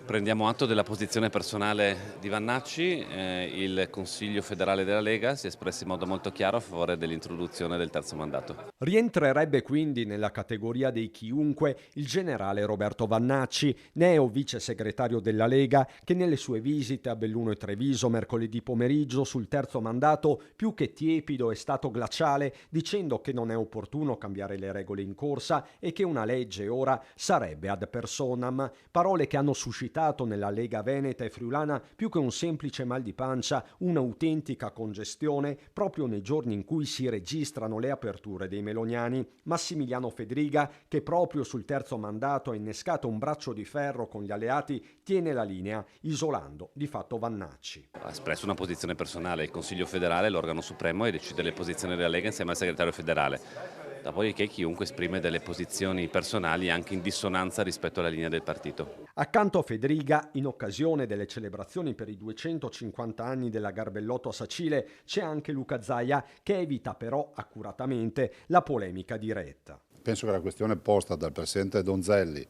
Prendiamo atto della posizione personale di Vannacci. Il Consiglio federale della Lega si è espresso in modo molto chiaro a favore dell'introduzione del terzo mandato. Rientrerebbe quindi nella categoria dei chiunque il generale Roberto Vannacci, neo vice segretario della Lega, che nelle sue visite a Belluno e Treviso mercoledì pomeriggio sul terzo mandato, più che tiepido, è stato glaciale, dicendo che non è opportuno cambiare le regole in corsa e che una legge ora sarebbe ad personam, parole che hanno suscitato nella Lega Veneta e Friulana più che un semplice mal di pancia, un'autentica congestione proprio nei giorni in cui si registrano le aperture dei meloniani. Massimiliano Fedriga, che proprio sul terzo mandato ha innescato un braccio di ferro con gli alleati, tiene la linea, isolando di fatto Vannacci. Ha espresso una posizione personale. Il Consiglio federale è l'organo supremo e decide le posizioni della Lega insieme al segretario federale. Dopodiché chiunque esprime delle posizioni personali anche in dissonanza rispetto alla linea del partito. Accanto a Fedriga, in occasione delle celebrazioni per i 250 anni della Garbellotto a Sacile, c'è anche Luca Zaia, che evita però accuratamente la polemica diretta. Penso che la questione posta dal presidente Donzelli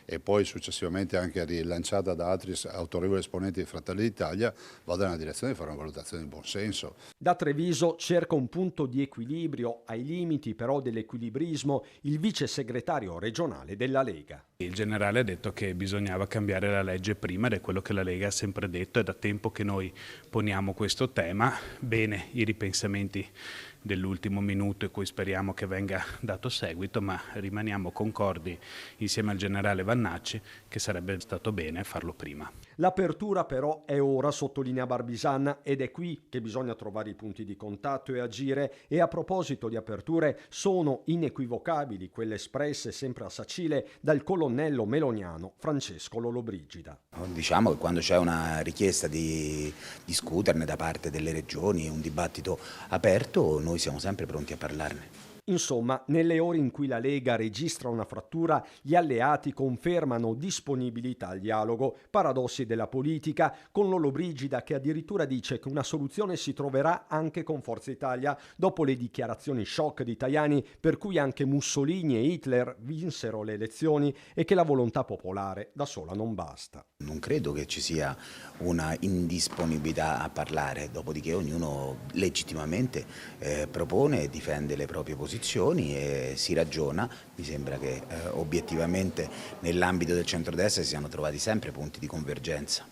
e poi successivamente anche rilanciata da altri autorevoli esponenti di Fratelli d'Italia vada nella direzione di fare una valutazione di buonsenso. Da Treviso cerca un punto di equilibrio, ai limiti però dell'equilibrismo, il vice segretario regionale della Lega. Il generale ha detto che bisognava cambiare la legge prima ed è quello che la Lega ha sempre detto, è da tempo che noi poniamo questo tema. Bene i ripensamenti dell'ultimo minuto e cui speriamo che venga dato seguito, ma rimaniamo concordi insieme al generale Vannacci che sarebbe stato bene farlo prima. L'apertura però è ora, sottolinea Barbisan, ed è qui che bisogna trovare i punti di contatto e agire. E a proposito di aperture, sono inequivocabili quelle espresse sempre a Sacile dal colonnello meloniano Francesco Lollobrigida. Diciamo che quando c'è una richiesta di discuterne da parte delle regioni, un dibattito aperto, noi siamo sempre pronti a parlarne. Insomma, nelle ore in cui la Lega registra una frattura, gli alleati confermano disponibilità al dialogo. Paradossi della politica, con Lollobrigida che addirittura dice che una soluzione si troverà anche con Forza Italia, dopo le dichiarazioni shock di Tajani per cui anche Mussolini e Hitler vinsero le elezioni e che la volontà popolare da sola non basta. Non credo che ci sia una indisponibilità a parlare, dopodiché ognuno legittimamente propone e difende le proprie posizioni e si ragiona. Mi sembra che obiettivamente nell'ambito del centrodestra si siano trovati sempre punti di convergenza.